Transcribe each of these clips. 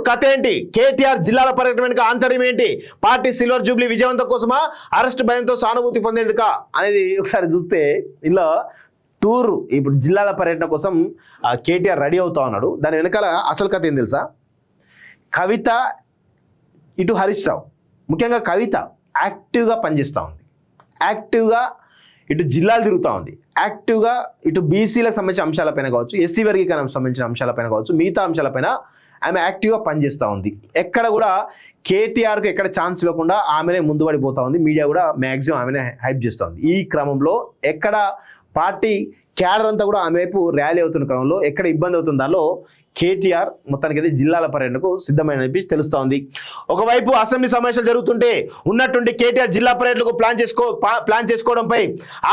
కథ ఏంటి? కేటీఆర్ జిల్లాల పర్యటన వెనుక ఆంతర్యం ఏంటి? పార్టీ సిల్వర్ జూబ్లీ విజయవంతం కోసమా, అరెస్ట్ భయంతో సానుభూతి పొందేందుక అనేది ఒకసారి చూస్తే ఇలా టూర్ ఇప్పుడు జిల్లాల పర్యటన కోసం కేటీఆర్ రెడీ అవుతా ఉన్నాడు. దాని వెనకాల అసలు కథ ఏం తెలుసా? కవిత ఇటు హరీష్ రావు, ముఖ్యంగా కవిత యాక్టివ్గా పనిచేస్తూ ఉంది, యాక్టివ్గా ఇటు జిల్లాలు తిరుగుతూ ఉంది, యాక్టివ్గా ఇటు బీసీలకు సంబంధించిన అంశాలపైన కావచ్చు, ఎస్సీ వర్గీకరణకు సంబంధించిన అంశాలపైన కావచ్చు, మిగతా అంశాలపైన ఆమె యాక్టివ్గా పనిచేస్తూ ఉంది. ఎక్కడ కూడా కేటీఆర్కు ఎక్కడ ఛాన్స్ ఇవ్వకుండా ఆమెనే ముందు పడిపోతూ ఉంది. మీడియా కూడా మ్యాక్సిమం ఆమెనే హైప్ చేస్తూ ఉంది. ఈ క్రమంలో ఎక్కడ పార్టీ క్యాడర్ అంతా కూడా ఆమె వైపు ర్యాలీ అవుతున్న క్రమంలో ఎక్కడ ఇబ్బంది అవుతుంది, దానిలో కేటీఆర్ మొత్తానికి అయితే జిల్లాల పర్యటనకు సిద్ధమైన తెలుస్తూ ఉంది. ఒకవైపు అసెంబ్లీ సమావేశాలు జరుగుతుంటే ఉన్నటువంటి కేటీఆర్ జిల్లా పర్యటనకు ప్లాన్ చేసుకోవడంపై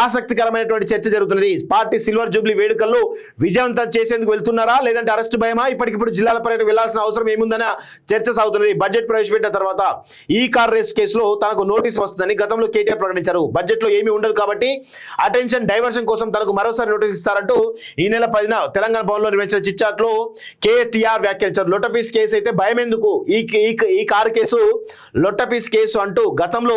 ఆసక్తికరమైనటువంటి చర్చ జరుగుతున్నది. పార్టీ సిల్వర్ జూబ్లీ వేడుకల్లో విజయవంతం చేసేందుకు వెళ్తున్నారా, లేదంటే అరెస్ట్ భయమా, ఇప్పటికిప్పుడు జిల్లాల పర్యటన వెళ్లాల్సిన అవసరం ఏముందన్న చర్చ సాగుతున్నది. బడ్జెట్ ప్రవేశపెట్టిన తర్వాత ఈ కార్ రేస్ కేసులో తనకు నోటీస్ వస్తుందని గతంలో కేటీఆర్ ప్రకటించారు. బడ్జెట్ లో ఏమీ ఉండదు కాబట్టి అటెన్షన్ డైవర్షన్ కోసం తనకు మరోసారి నోటీస్ ఇస్తారంటూ ఈ నెల 10న తెలంగాణ భవన్లో నిర్వహించిన చిట్చాట్ లో కేటీఆర్ వ్యాఖ్యానించారు. లొట్టపీస్ కేసు అయితే భయం ఎందుకు, ఈ కారు కేసు లొట్టపీస్ కేసు అంటూ గతంలో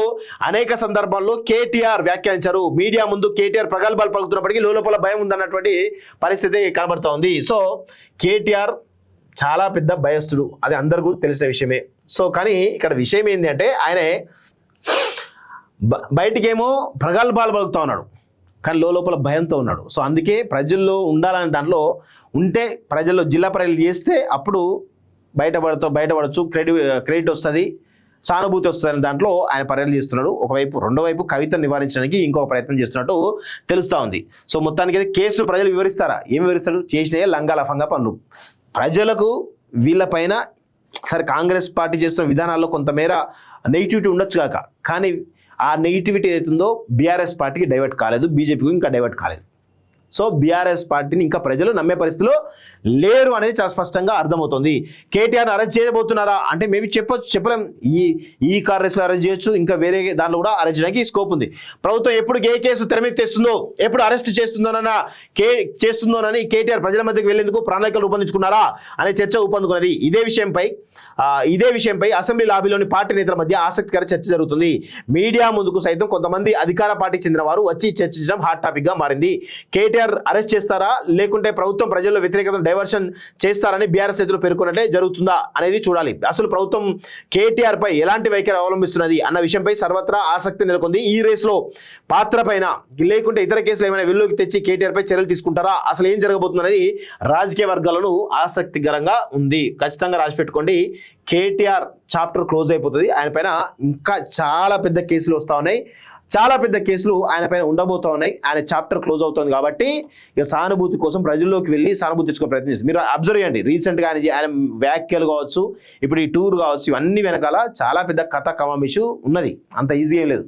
అనేక సందర్భాల్లో కేటీఆర్ వ్యాఖ్యానించారు. మీడియా ముందు కేటీఆర్ ప్రగల్భాలు పలుకుతున్నప్పటికీ లోపల భయం ఉందన్నటువంటి పరిస్థితి కనబడుతూ ఉంది. సో కేటీఆర్ చాలా పెద్ద భయస్థుడు, అది అందరికీ తెలిసిన విషయమే. సో కానీ ఇక్కడ విషయం ఏంటి అంటే ఆయన బయటికేమో ప్రగల్భాలు పలుకుతూ ఉన్నాడు, కానీ లోపల భయంతో ఉన్నాడు. సో అందుకే ప్రజల్లో ఉండాలని దాంట్లో ఉంటే ప్రజల్లో జిల్లా పర్యటన చేస్తే అప్పుడు బయటపడచ్చు, క్రెడిట్ వస్తుంది, సానుభూతి వస్తుందని దాంట్లో ఆయన పర్యటన చేస్తున్నాడు. రెండో వైపు కవితను నివారించడానికి ఇంకొక ప్రయత్నం చేస్తున్నట్టు తెలుస్తూ ఉంది. సో మొత్తానికి అయితే కేసు ప్రజలు వివరిస్తారా? ఏం వివరిస్తాడు? చేసినాయే లంగా లఫంగా పనులు. ప్రజలకు వీళ్ళపైన సరే కాంగ్రెస్ పార్టీ చేస్తున్న విధానాల్లో కొంతమేర నెగిటివిటీ ఉండొచ్చు కాక, కానీ ఆ నెగిటివిటీ ఏదైతుందో బీఆర్ఎస్ పార్టీకి డైవర్ట్ కాలేదు, బీజేపీకి ఇంకా డైవర్ట్ కాలేదు. సో బీఆర్ఎస్ పార్టీని ఇంకా ప్రజలు నమ్మే పరిస్థితిలో లేరు అనేది చాలా స్పష్టంగా అర్థమవుతుంది. కేటీఆర్ని అరెస్ట్ చేయబోతున్నారా అంటే మేబీ చెప్పలేం. ఈ కార్ రేస్లో అరెస్ట్ చేయొచ్చు, ఇంకా వేరే దాంట్లో కూడా అరెస్ట్ చేయడానికి స్కోప్ ఉంది. ప్రభుత్వం ఎప్పుడు ఏ కేసు తెర మీద తెస్తుందో, ఎప్పుడు అరెస్ట్ చేస్తుందోనని కేటీఆర్ ప్రజల మధ్యకి వెళ్లేందుకు ప్రణాళికలు రూపొందించుకున్నారా అనే చర్చ ఊపందుకున్నది. ఇదే విషయంపై అసెంబ్లీ లాబీలోని పార్టీ నేతల మధ్య ఆసక్తికర చర్చ జరుగుతుంది. మీడియా ముందుకు సైతం కొంతమంది అధికార పార్టీ చెందిన వారు వచ్చి చర్చించడం హాట్ టాపిక్ గా మారింది. కేటీఆర్ అరెస్ట్ చేస్తారా, లేకుంటే ప్రభుత్వం ప్రజల్లో వ్యతిరేకతను డైవర్షన్ చేస్తారని బీఆర్ఎస్ నేతలు పేర్కొన్నట్టే జరుగుతుందా అనేది చూడాలి. అసలు ప్రభుత్వం కేటీఆర్ పై ఎలాంటి వైఖరి అవలంబిస్తున్నది అన్న విషయంపై సర్వత్రా ఆసక్తి నెలకొంది. ఈ రేసులో పాత్ర పైన లేకుంటే ఇతర కేసులు ఏమైనా వెలుగులోకి తెచ్చి కేటీఆర్ పై చర్యలు తీసుకుంటారా, అసలు ఏం జరగబోతుంది అనేది రాజకీయ వర్గాలను ఆసక్తికరంగా ఉంది. ఖచ్చితంగా రాసి పెట్టుకోండి, కేటీఆర్ చాప్టర్ క్లోజ్ అయిపోతుంది. ఆయన పైన ఇంకా చాలా పెద్ద కేసులు వస్తూ ఉన్నాయి, చాలా పెద్ద కేసులు ఆయన పైన ఉండబోతూ ఉన్నాయి. ఆయన చాప్టర్ క్లోజ్ అవుతుంది కాబట్టి ఇక సానుభూతి కోసం ప్రజల్లోకి వెళ్ళి సానుభూతి తెచ్చుకో ప్రయత్నిస్తుంది. మీరు అబ్జర్వ్ చేయండి, రీసెంట్గా ఆయన వ్యాఖ్యలు కావచ్చు, ఇప్పుడు ఈ టూర్ కావచ్చు, ఇవన్నీ వెనకాల చాలా పెద్ద కథ కమామిషు ఉన్నది, అంత ఈజీ ఏం లేదు.